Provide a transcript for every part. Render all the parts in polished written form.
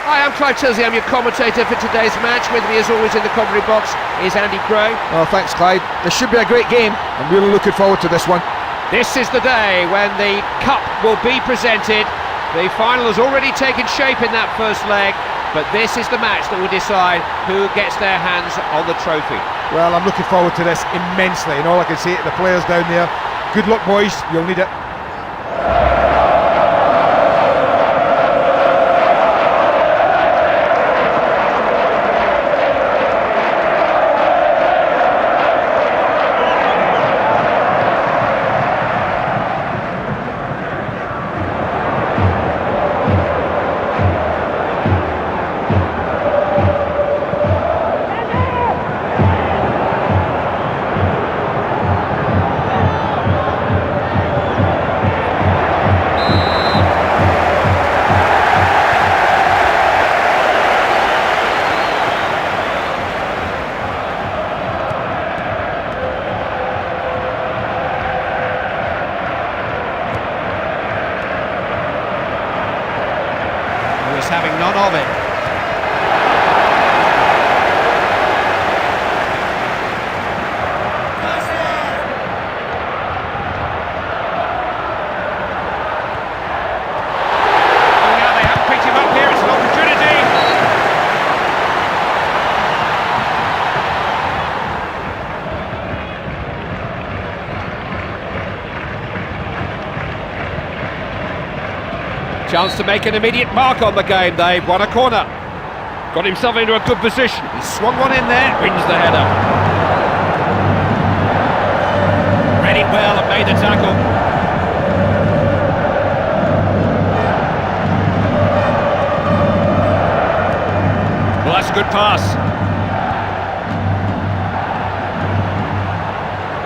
Hi, I'm Clive Tilsley, I'm your commentator for today's match. With me as always in the commentary box is Andy Crow. Oh, thanks Clyde. This should be a great game. I'm really looking forward to this one. This is the day when the cup will be presented. The final has already taken shape in that first leg, but this is the match that will decide who gets their hands on the trophy. Well, I'm looking forward to this immensely, and all I can say to the players down there, good luck boys, you'll need it. Having none of it. Oh, now they haven't picked him up here, it's an opportunity. Chance to make an immediate mark on the game. They've won a corner. Got himself into a good position. He swung one in there, wins the header. Read it well and made the tackle. Well, that's a good pass.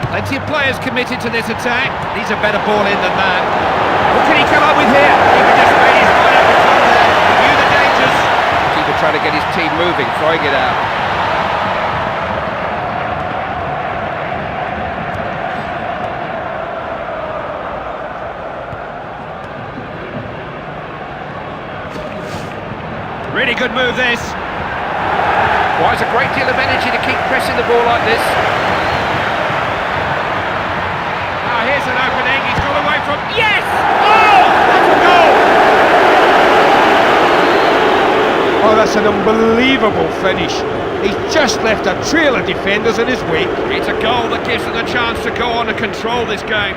Plenty of players committed to this attack. Needs a better ball in than that. What can he come up with here? He just made his mind up and there. He knew the dangers. Keeper trying to get his team moving, throwing it out. Really good move this. Requires a great deal of energy to keep pressing the ball like this. Now here's an opening. He's got away from... Yes! Oh! That's a goal! Oh, that's an unbelievable finish. He's just left a trail of defenders in his wake. It's a goal that gives them the chance to go on and control this game.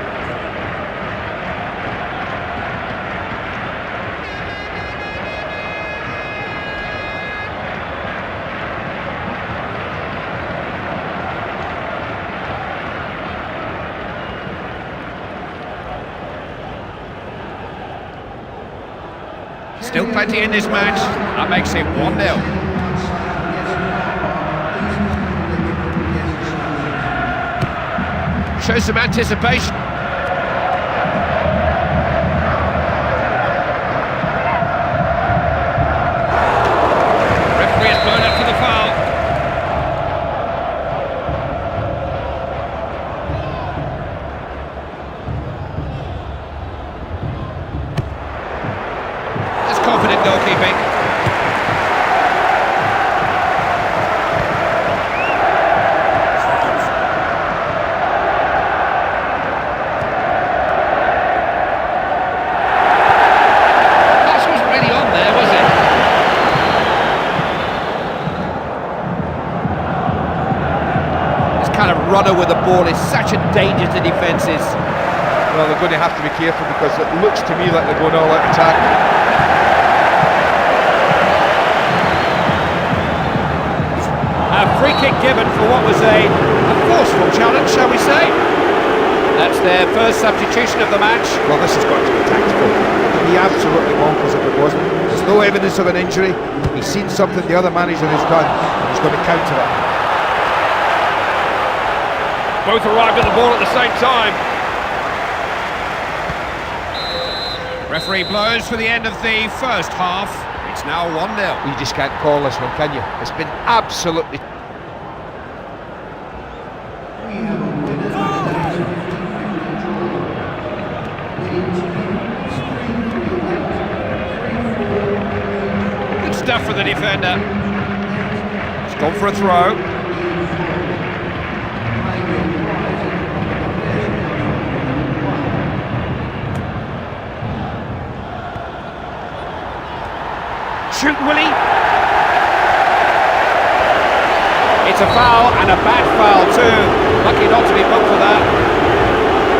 Still plenty in this match. That makes it 1-0. Shows some anticipation. Referee has blown up for the foul. That's confident goalkeeping. Kind of runner with the ball is such a danger to defences. Well, they're going to have to be careful because it looks to me like they're going all out attack. A free kick given for what was a forceful challenge, shall we say. That's their first substitution of the match. Well, this has got to be tactical. It'd be absolutely bonkers if it wasn't. There's no evidence of an injury. He's seen something the other manager has done, and he's going to counter it. Both arrived at the ball at the same time. Referee blows for the end of the first half. It's now 1-0. You just can't call this one, can you? It's been absolutely... stuff for the defender. He's gone for a throw. Shoot, will he? It's a foul, and a bad foul too. Lucky not to be booked for that.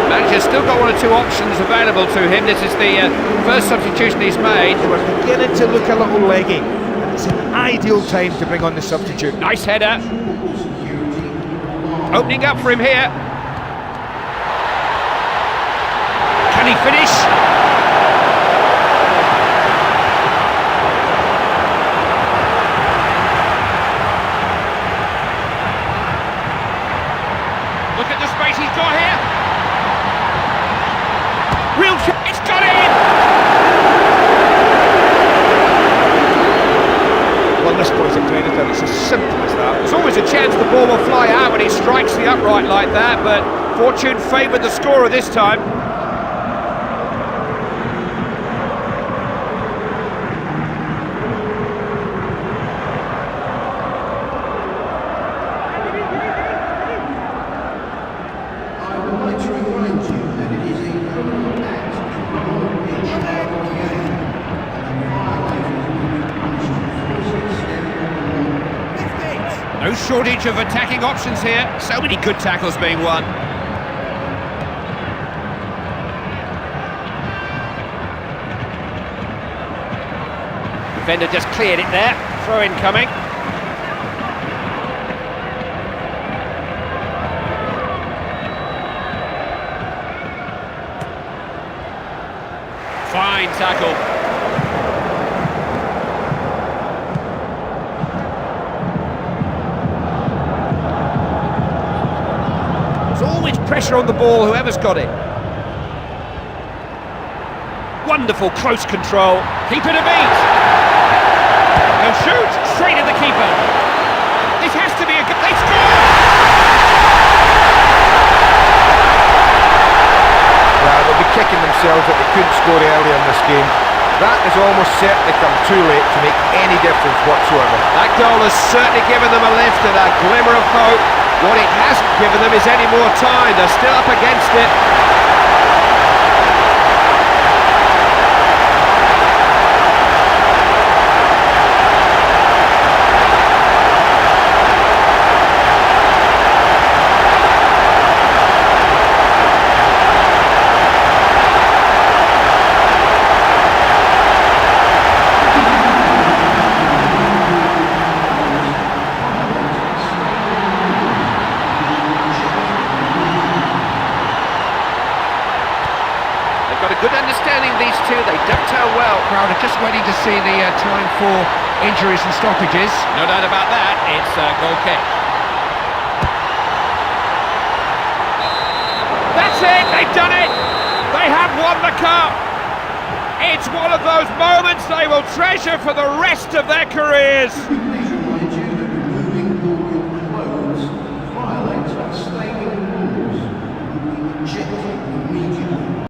Manager's still got one or two options available to him. This is the first substitution he's made. They were beginning to look a little leggy. It's an ideal time to bring on the substitute. Nice header. Opening up for him here. Can he finish? Look at the space he's got here. Real it's got in! Well, this boy's a predator. It's as simple as that. There's always a chance the ball will fly out when he strikes the upright like that, but fortune favoured the scorer this time. No shortage of attacking options here. So many good tackles being won. Defender just cleared it there. Throw in coming. Fine tackle. Pressure on the ball, whoever's got it. Wonderful close control. Keeper to beat. No shoot, straight at the keeper. This has to be a good... They score! Yeah, they'll be kicking themselves that they couldn't score earlier in this game. That has almost certainly come too late to make any difference whatsoever. That goal has certainly given them a lift and a glimmer of hope. What it hasn't given them is any more time. They're still up against it. Good understanding, these two, they dovetail well. Crowd are just waiting to see the time for injuries and stoppages. No doubt about that, it's a goal kick. That's it, they've done it! They have won the cup! It's one of those moments they will treasure for the rest of their careers!